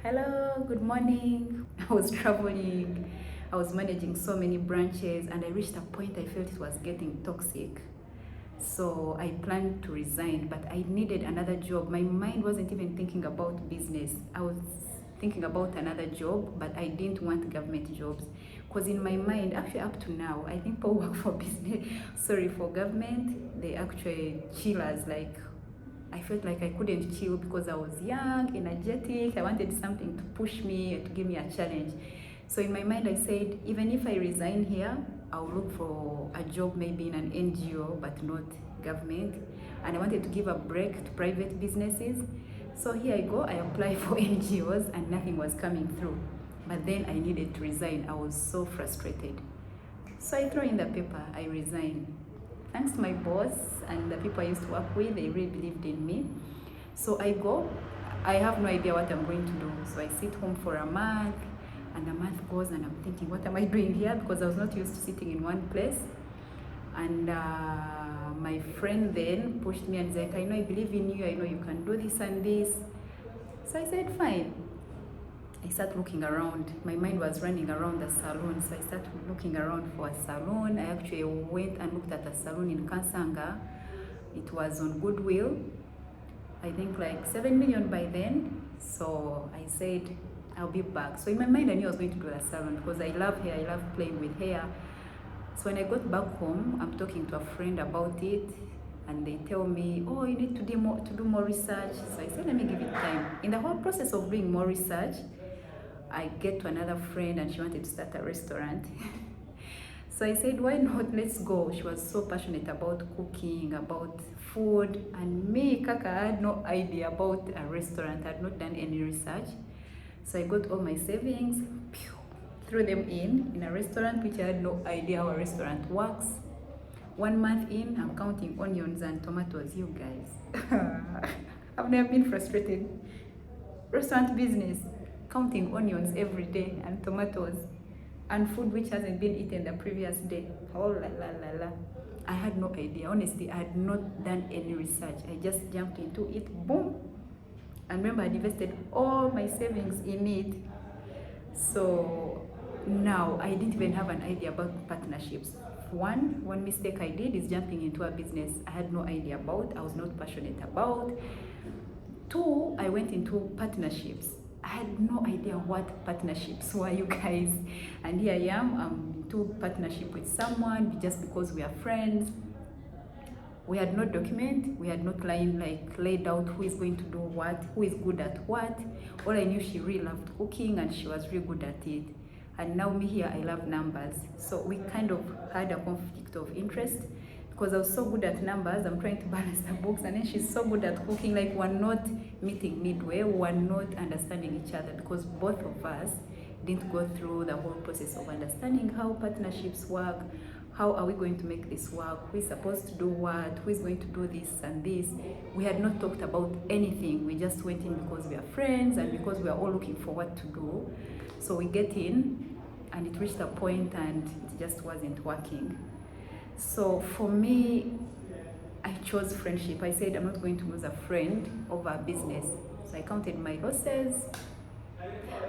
Hello, good morning. I was traveling, I was managing so many branches, and I reached a point I felt it was getting toxic. So I planned to resign, but I needed another job. My mind wasn't even thinking about business. I was thinking about another job, but I didn't want government jobs. Because in my mind, actually up to now, I think people work for business, sorry, for government, they actually chill us like I felt like I couldn't chill because I was young, energetic. I wanted something to push me, to give me a challenge. So in my mind, I said, even if I resign here, I'll look for a job maybe in an NGO, but not government. And I wanted to give a break to private businesses. So here I go, I applied for NGOs and nothing was coming through. But then I needed to resign. I was so frustrated. So I threw in the paper, I resigned. Thanks to my boss and the people I used to work with, they really believed in me. So I go, I have no idea what I'm going to do. So I sit home for a month, and a month goes, and I'm thinking, what am I doing here? Because I was not used to sitting in one place. And my friend then pushed me and said, I know I believe in you, I know you can do this and this. So I said, fine. I started looking around. My mind was running around the salon, so I started looking around for a salon. I actually went and looked at a salon in Kansanga. It was on Goodwill. I think like 7 million by then. So I said, I'll be back. So in my mind, I knew I was going to do a salon because I love hair, I love playing with hair. So when I got back home, I'm talking to a friend about it, and they tell me, oh, you need to do more research. So I said, let me give it time. In the whole process of doing more research, I get to another friend and she wanted to start a restaurant. So I said, why not? Let's go. She was so passionate about cooking, about food. And me, Kaka, I had no idea about a restaurant. I had not done any research. So I got all my savings, threw them in a restaurant, which I had no idea how a restaurant works. 1 month in, I'm counting onions and tomatoes. You guys, I've never been frustrated. Restaurant business, counting onions every day and tomatoes and food which hasn't been eaten the previous day. Oh la la la la. I had no idea. Honestly, I had not done any research. I just jumped into it, boom. And remember, I invested all my savings in it. So now I didn't even have an idea about partnerships. One mistake I did is jumping into a business I had no idea about, I was not passionate about. Two, I went into partnerships. I had no idea what partnerships were, you guys. And here I am, I'm into partnership with someone just because we are friends. We had no document, we had not laid out who is going to do what, who is good at what. All I knew, she really loved cooking and she was really good at it. And now me here, I love numbers. So we kind of had a conflict of interest because I was so good at numbers, I'm trying to balance the books, and then she's so good at cooking, like we're not meeting midway, we're not understanding each other because both of us didn't go through the whole process of understanding how partnerships work, how are we going to make this work, who is supposed to do what, who is going to do this and this. We had not talked about anything, we just went in because we are friends and because we are all looking for what to do. So we get in and it reached a point and it just wasn't working. So for me, I chose friendship. I said I'm not going to lose a friend over a business. So I counted my losses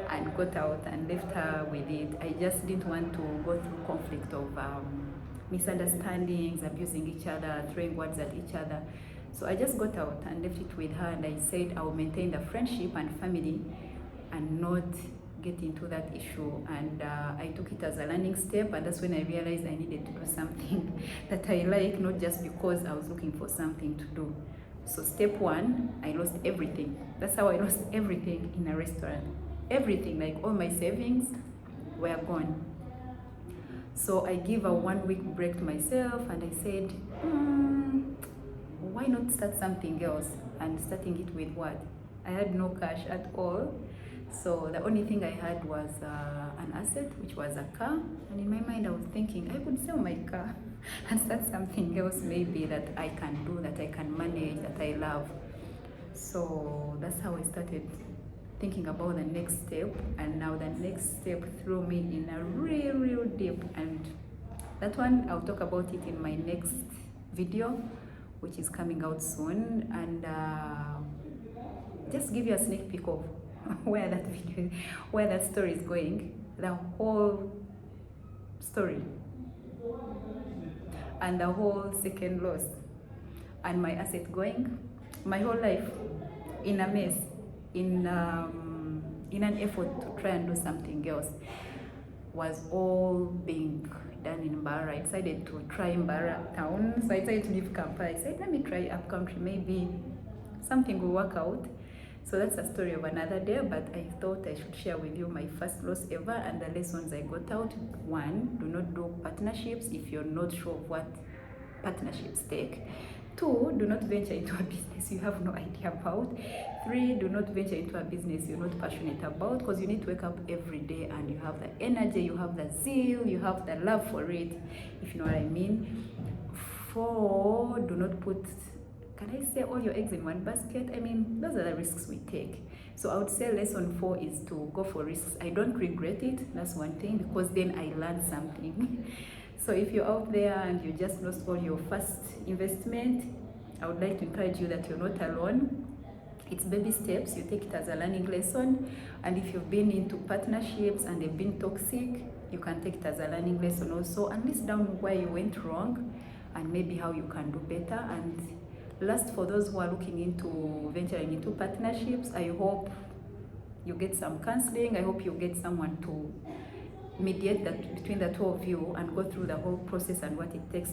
and got out and left her with it. I just didn't want to go through conflict of misunderstandings, abusing each other, throwing words at each other. So I just got out and left it with her, and I said I will maintain the friendship and family and not get into that issue. And I took it as a learning step, and that's when I realized I needed to do something that I like, not just because I was looking for something to do. So step one, I lost everything. That's how I lost everything in a restaurant. Everything, like all my savings were gone. So I give a 1 week break to myself, and I said, why not start something else? And starting it with what? I had no cash at all. So the only thing I had was an asset, which was a car. And in my mind, I was thinking I could sell my car and start something else maybe that I can do, that I can manage, that I love. So that's how I started thinking about the next step. And now the next step threw me in a real deep. And that one, I'll talk about it in my next video, which is coming out soon. And just give you a sneak peek of where that video, where that story is going, the whole story and the whole second loss and my asset going, my whole life in a mess, in an effort to try and do something else, was all being done in Mbara. I decided to try Mbara town, so I decided to leave Kampala. I said, let me try up country, maybe something will work out. So that's a story of another day, but I thought I should share with you my first loss ever and the lessons I got out. One, do not do partnerships if you're not sure of what partnerships take. Two, do not venture into a business you have no idea about. Three, do not venture into a business you're not passionate about, because you need to wake up every day and you have the energy, you have the zeal, you have the love for it, if you know what I mean. Four, do not put, can I say, all your eggs in one basket? I mean, those are the risks we take. So I would say lesson 4 is to go for risks. I don't regret it, that's one thing, because then I learned something. So if you're out there and you just lost all your first investment, I would like to encourage you that you're not alone. It's baby steps, you take it as a learning lesson. And if you've been into partnerships and they've been toxic, you can take it as a learning lesson also, and list down where you went wrong and maybe how you can do better. And last, for those who are looking into venturing into partnerships, I hope you get some counseling. I hope you get someone to mediate that between the two of you and go through the whole process and what it takes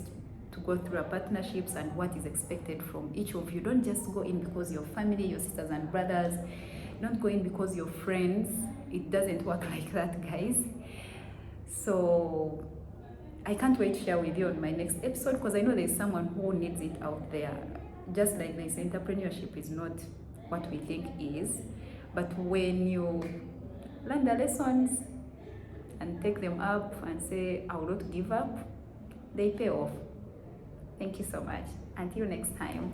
to go through a partnerships and what is expected from each of you. Don't just go in because your family, your sisters and brothers. Don't go in because your friends. It doesn't work like that, guys. So I can't wait to share with you on my next episode, because I know there's someone who needs it out there. Just like this, entrepreneurship is not what we think is, but when you learn the lessons and take them up and say, I will not give up, they pay off. Thank you so much. Until next time.